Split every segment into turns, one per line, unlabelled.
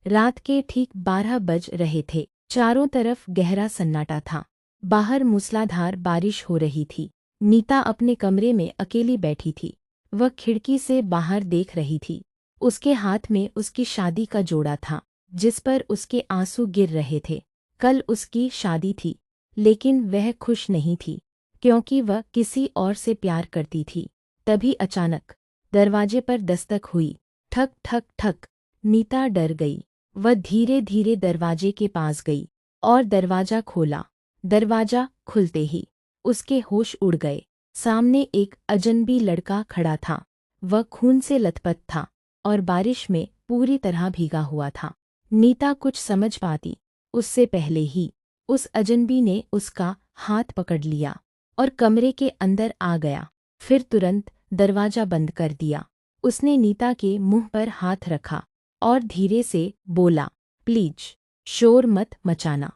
रात के ठीक 12 बज रहे थे। चारों तरफ गहरा सन्नाटा था। बाहर मूसलाधार बारिश हो रही थी। नीता अपने कमरे में अकेली बैठी थी। वह खिड़की से बाहर देख रही थी। उसके हाथ में उसकी शादी का जोड़ा था, जिस पर उसके आंसू गिर रहे थे। कल उसकी शादी थी, लेकिन वह खुश नहीं थी, क्योंकि वह किसी और से प्यार करती थी। तभी अचानक दरवाजे पर दस्तक हुई। ठक ठक ठक। नीता डर गई। वह धीरे धीरे दरवाजे के पास गई और दरवाजा खोला। दरवाजा खुलते ही उसके होश उड़ गए। सामने एक अजनबी लड़का खड़ा था। वह खून से लथपथ था और बारिश में पूरी तरह भीगा हुआ था। नीता कुछ समझ पाती उससे पहले ही उस अजनबी ने उसका हाथ पकड़ लिया और कमरे के अंदर आ गया। फिर तुरंत दरवाजा बंद कर दिया। उसने नीता के मुंह पर हाथ रखा और धीरे से बोला, प्लीज शोर मत मचाना।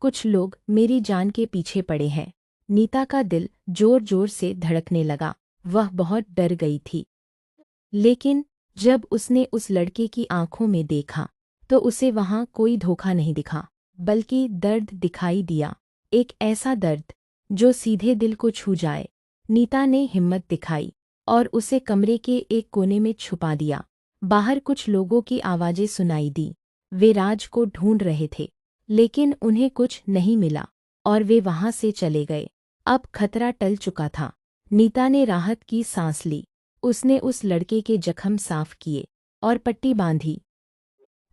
कुछ लोग मेरी जान के पीछे पड़े हैं। नीता का दिल जोर जोर से धड़कने लगा। वह बहुत डर गई थी। लेकिन जब उसने उस लड़के की आंखों में देखा तो उसे वहां कोई धोखा नहीं दिखा, बल्कि दर्द दिखाई दिया। एक ऐसा दर्द जो सीधे दिल को छू जाए। नीता ने हिम्मत दिखाई और उसे कमरे के एक कोने में छुपा दिया। बाहर कुछ लोगों की आवाज़ें सुनाई दी। वे राज को ढूंढ रहे थे, लेकिन उन्हें कुछ नहीं मिला और वे वहां से चले गए। अब खतरा टल चुका था। नीता ने राहत की सांस ली। उसने उस लड़के के जख्म साफ किए और पट्टी बांधी।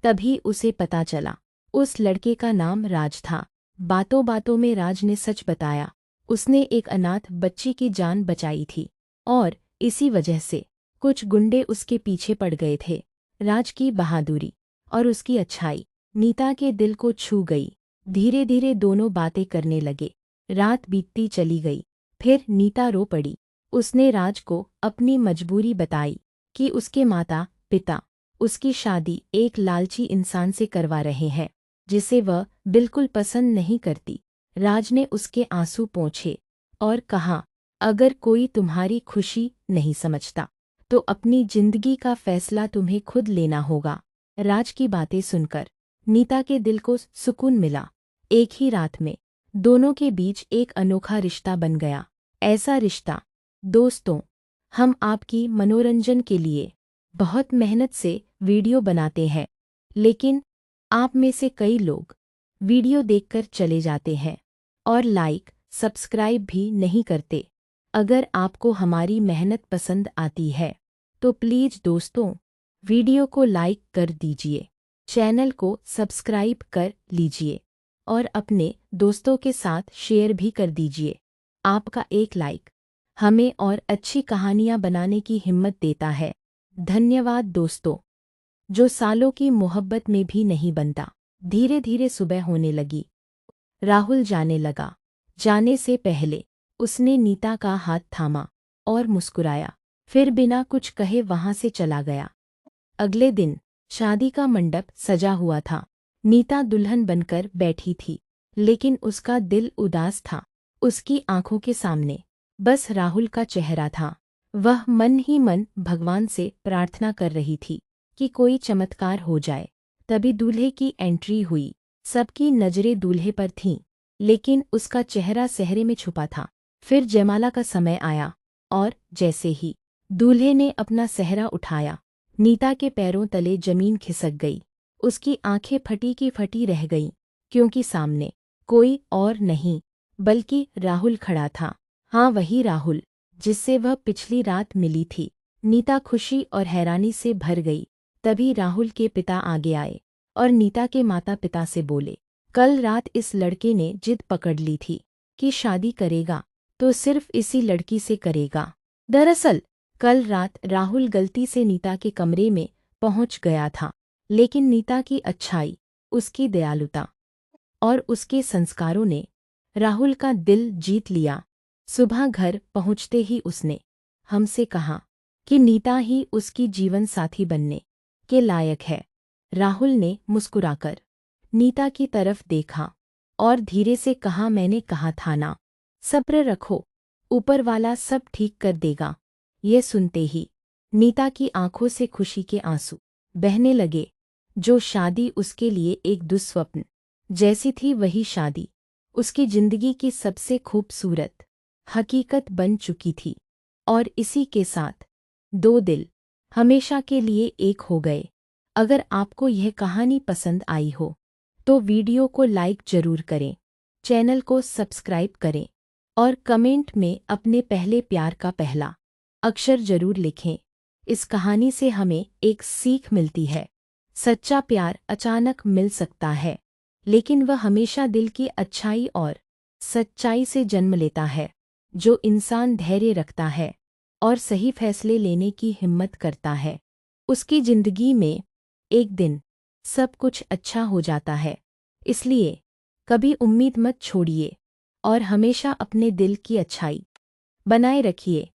तभी उसे पता चला, उस लड़के का नाम राज था। बातों बातों में राज ने सच बताया। उसने एक अनाथ बच्ची की जान बचाई थी और इसी वजह से कुछ गुंडे उसके पीछे पड़ गए थे। राज की बहादुरी और उसकी अच्छाई नीता के दिल को छू गई। धीरे धीरे दोनों बातें करने लगे। रात बीतती चली गई। फिर नीता रो पड़ी। उसने राज को अपनी मजबूरी बताई कि उसके माता पिता उसकी शादी एक लालची इंसान से करवा रहे हैं, जिसे वह बिल्कुल पसंद नहीं करती। राज ने उसके आंसू पोंछे और कहा, अगर कोई तुम्हारी खुशी नहीं समझता तो अपनी जिंदगी का फैसला तुम्हें खुद लेना होगा। राज की बातें सुनकर नीता के दिल को सुकून मिला। एक ही रात में दोनों के बीच एक अनोखा रिश्ता बन गया। ऐसा रिश्ता, दोस्तों, हम आपकी मनोरंजन के लिए बहुत मेहनत से वीडियो बनाते हैं, लेकिन आप में से कई लोग वीडियो देखकर चले जाते हैं और लाइक सब्सक्राइब भी नहीं करते। अगर आपको हमारी मेहनत पसंद आती है तो प्लीज़ दोस्तों, वीडियो को लाइक कर दीजिए, चैनल को सब्सक्राइब कर लीजिए और अपने दोस्तों के साथ शेयर भी कर दीजिए। आपका एक लाइक हमें और अच्छी कहानियाँ बनाने की हिम्मत देता है। धन्यवाद दोस्तों। जो सालों की मोहब्बत में भी नहीं बनता। धीरे धीरे सुबह होने लगी। राहुल जाने लगा। जाने से पहले उसने नीता का हाथ थामा और मुस्कुराया, फिर बिना कुछ कहे वहां से चला गया। अगले दिन शादी का मंडप सजा हुआ था। नीता दुल्हन बनकर बैठी थी, लेकिन उसका दिल उदास था। उसकी आंखों के सामने बस राहुल का चेहरा था। वह मन ही मन भगवान से प्रार्थना कर रही थी कि कोई चमत्कार हो जाए। तभी दूल्हे की एंट्री हुई। सबकी नजरें दूल्हे पर थीं, लेकिन उसका चेहरा सहरे में छुपा था। फिर जयमाला का समय आया और जैसे ही दूल्हे ने अपना सेहरा उठाया, नीता के पैरों तले जमीन खिसक गई। उसकी आंखें फटी की फटी रह गईं, क्योंकि सामने कोई और नहीं बल्कि राहुल खड़ा था। हाँ, वही राहुल जिससे वह पिछली रात मिली थी। नीता खुशी और हैरानी से भर गई। तभी राहुल के पिता आगे आए और नीता के माता पिता से बोले, कल रात इस लड़के ने जिद पकड़ ली थी कि शादी करेगा तो सिर्फ इसी लड़की से करेगा। दरअसल कल रात राहुल गलती से नीता के कमरे में पहुंच गया था, लेकिन नीता की अच्छाई, उसकी दयालुता और उसके संस्कारों ने राहुल का दिल जीत लिया। सुबह घर पहुंचते ही उसने हमसे कहा कि नीता ही उसकी जीवन साथी बनने के लायक है। राहुल ने मुस्कुराकर नीता की तरफ देखा और धीरे से कहा, मैंने कहा था ना, सब्र रखो, ऊपर वाला सब ठीक कर देगा। ये सुनते ही नीता की आंखों से खुशी के आंसू बहने लगे। जो शादी उसके लिए एक दुस्वप्न जैसी थी, वही शादी उसकी जिंदगी की सबसे खूबसूरत हकीकत बन चुकी थी। और इसी के साथ दो दिल हमेशा के लिए एक हो गए। अगर आपको यह कहानी पसंद आई हो तो वीडियो को लाइक जरूर करें, चैनल को सब्सक्राइब करें और कमेंट में अपने पहले प्यार का पहला अक्षर जरूर लिखें। इस कहानी से हमें एक सीख मिलती है। सच्चा प्यार अचानक मिल सकता है, लेकिन वह हमेशा दिल की अच्छाई और सच्चाई से जन्म लेता है। जो इंसान धैर्य रखता है और सही फैसले लेने की हिम्मत करता है, उसकी जिंदगी में एक दिन सब कुछ अच्छा हो जाता है। इसलिए कभी उम्मीद मत छोड़िए और हमेशा अपने दिल की अच्छाई बनाए रखिए।